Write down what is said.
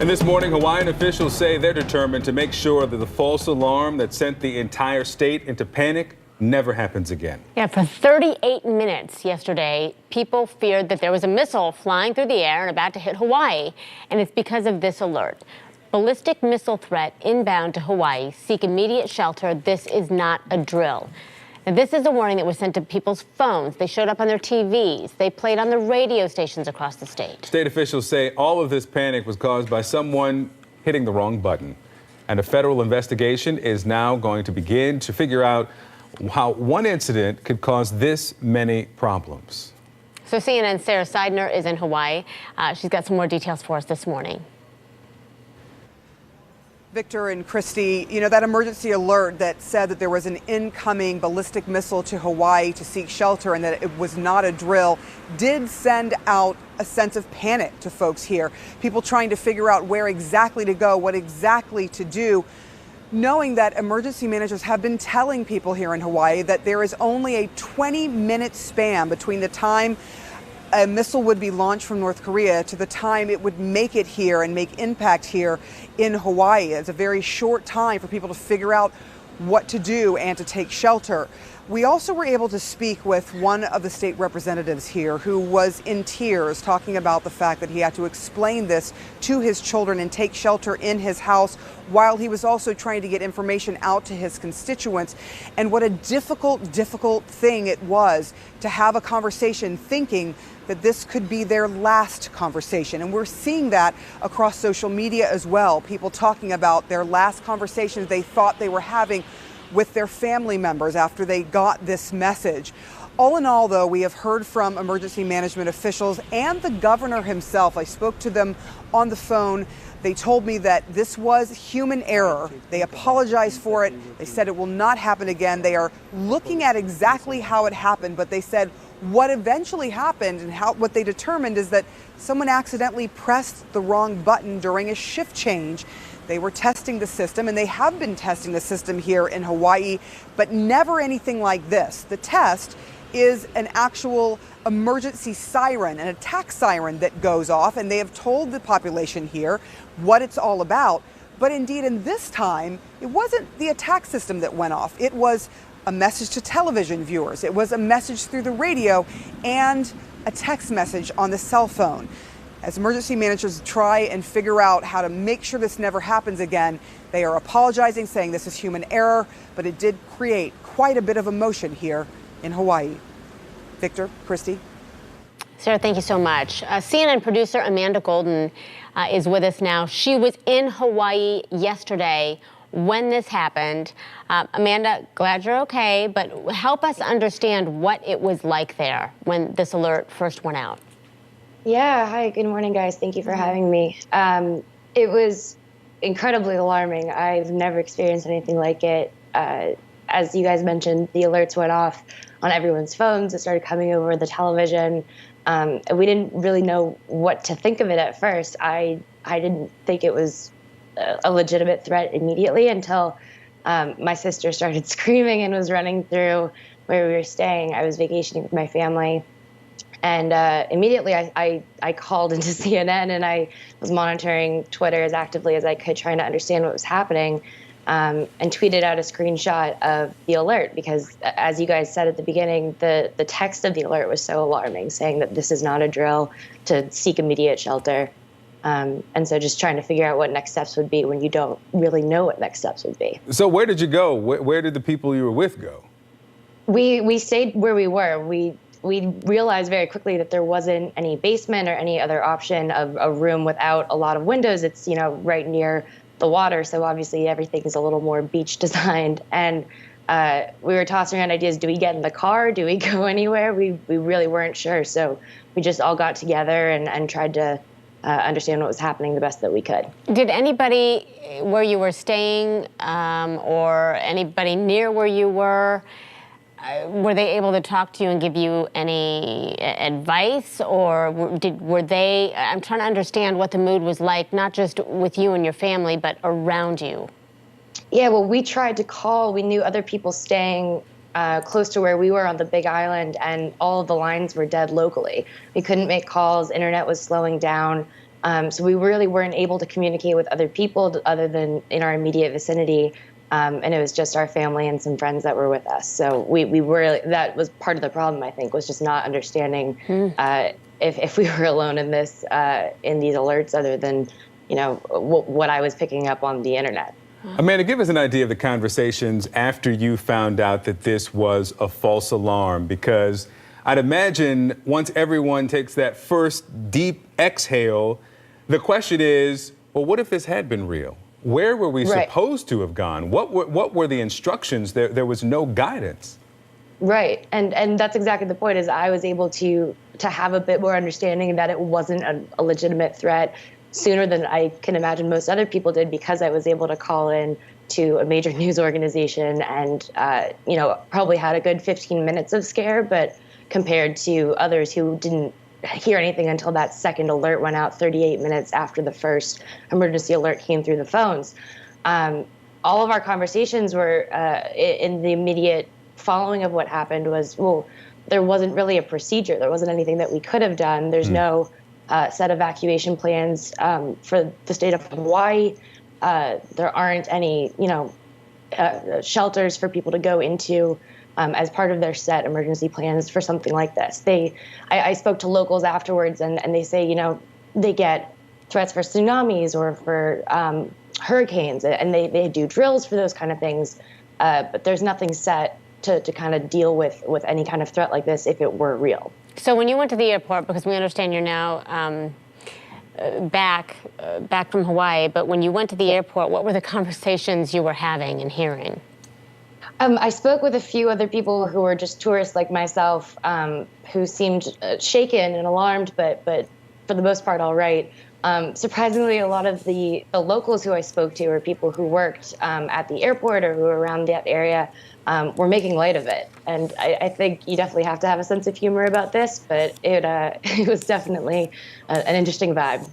And this morning, Hawaiian officials say they're determined to make sure that the false alarm that sent the entire state into panic never happens again. Yeah, for 38 minutes yesterday, people feared that there was a missile flying through the air and about to hit Hawaii. And it's because of this alert. Ballistic missile threat inbound to Hawaii. Seek immediate shelter. This is not a drill. Now, this is a warning that was sent to people's phones. They showed up on their TVs. They played on the radio stations across the state. State officials say all of this panic was caused by someone hitting the wrong button. And a federal investigation is now going to begin to figure out how one incident could cause this many problems. So CNN's Sarah Seidner is in Hawaii. She's got some more details for us this morning. Victor and Christy, you know, that emergency alert that said that there was an incoming ballistic missile to Hawaii to seek shelter and that it was not a drill did send out a sense of panic to folks here. People trying to figure out where exactly to go, what exactly to do, knowing that emergency managers have been telling people here in Hawaii that there is only a 20-minute span between the time a missile would be launched from North Korea to the time it would make it here and make impact here in Hawaii. It's a very short time for people to figure out what to do and to take shelter. We also were able to speak with one of the state representatives here who was in tears talking about the fact that he had to explain this to his children and take shelter in his house while he was also trying to get information out to his constituents. And what a difficult thing it was to have a conversation thinking that this could be their last conversation. And we're seeing that across social media as well. People talking about their last conversations they thought they were having with their family members after they got this message. All in all, though, we have heard from emergency management officials and the governor himself. I spoke to them on the phone. They told me that this was human error. They apologized for it. They said it will not happen again. They are looking at exactly how it happened, but they said what eventually happened and what they determined is that someone accidentally pressed the wrong button during a shift change. They were testing the system, and they have been testing the system here in Hawaii, but never anything like this. The test is an actual emergency siren, an attack siren that goes off, and they have told the population here what it's all about. But indeed, in this time, it wasn't the attack system that went off. It was a message to television viewers. It was a message through the radio and a text message on the cell phone. As emergency managers try and figure out how to make sure this never happens again, they are apologizing, saying this is human error, but it did create quite a bit of emotion here in Hawaii. Victor, Christy. Sarah, thank you so much. CNN producer Amanda Golden is with us now. She was in Hawaii yesterday when this happened. Amanda, glad you're okay, but help us understand what it was like there when this alert first went out. Yeah, hi, good morning, guys. Thank you for having me. It was incredibly alarming. I've never experienced anything like it. As you guys mentioned, the alerts went off on everyone's phones. It started coming over the television. We didn't really know what to think of it at first. I didn't think it was a legitimate threat immediately until my sister started screaming and was running through where we were staying. I was vacationing with my family. And immediately I called into CNN and I was monitoring Twitter as actively as I could, trying to understand what was happening, and tweeted out a screenshot of the alert because, as you guys said at the beginning, the text of the alert was so alarming, saying that this is not a drill, to seek immediate shelter. And so just trying to figure out what next steps would be when you don't really know what next steps would be. So where did you go? Where did the people you were with go? We stayed where we were. We realized very quickly that there wasn't any basement or any other option of a room without a lot of windows. It's, right near the water, so obviously everything is a little more beach designed. And we were tossing around ideas. Do we get in the car? Do we go anywhere? We really weren't sure. So we just all got together and tried to understand what was happening the best that we could. Did anybody where you were staying or anybody near where you were they able to talk to you and give you any advice, or were they? I'm trying to understand what the mood was like, not just with you and your family, but around you. Yeah, well, we tried to call. We knew other people staying close to where we were on the Big Island, and all of the lines were dead locally. We couldn't make calls. Internet was slowing down. So we really weren't able to communicate with other people other than in our immediate vicinity. And it was just our family and some friends that were with us. So we were, that was part of the problem, I think, was just not understanding if we were alone in this, in these alerts, other than, what I was picking up on the internet. Amanda, give us an idea of the conversations after you found out that this was a false alarm, because I'd imagine once everyone takes that first deep exhale, the question is, well, what if this had been real? Where were we supposed to have gone? What were the instructions? There was no guidance. Right, and that's exactly the point. Is I was able to have a bit more understanding that it wasn't a legitimate threat sooner than I can imagine most other people did, because I was able to call in to a major news organization and probably had a good 15 minutes of scare, but compared to others who didn't hear anything until that second alert went out 38 minutes after the first emergency alert came through the phones. All of our conversations were in the immediate following of what happened was, well, there wasn't really a procedure. There wasn't anything that we could have done. There's no set evacuation plans for the state of Hawaii. There aren't any, shelters for people to go into as part of their set emergency plans for something like this. I spoke to locals afterwards, and they say, they get threats for tsunamis or for hurricanes, and they do drills for those kind of things. But there's nothing set to kind of deal with any kind of threat like this if it were real. So when you went to the airport, because we understand you're now back from Hawaii, but when you went to the airport, what were the conversations you were having and hearing? I spoke with a few other people who were just tourists like myself, who seemed shaken and alarmed, but for the most part all right. Surprisingly, a lot of the locals who I spoke to, or people who worked at the airport or who were around that area, were making light of it. And I think you definitely have to have a sense of humor about this, but it was definitely an interesting vibe.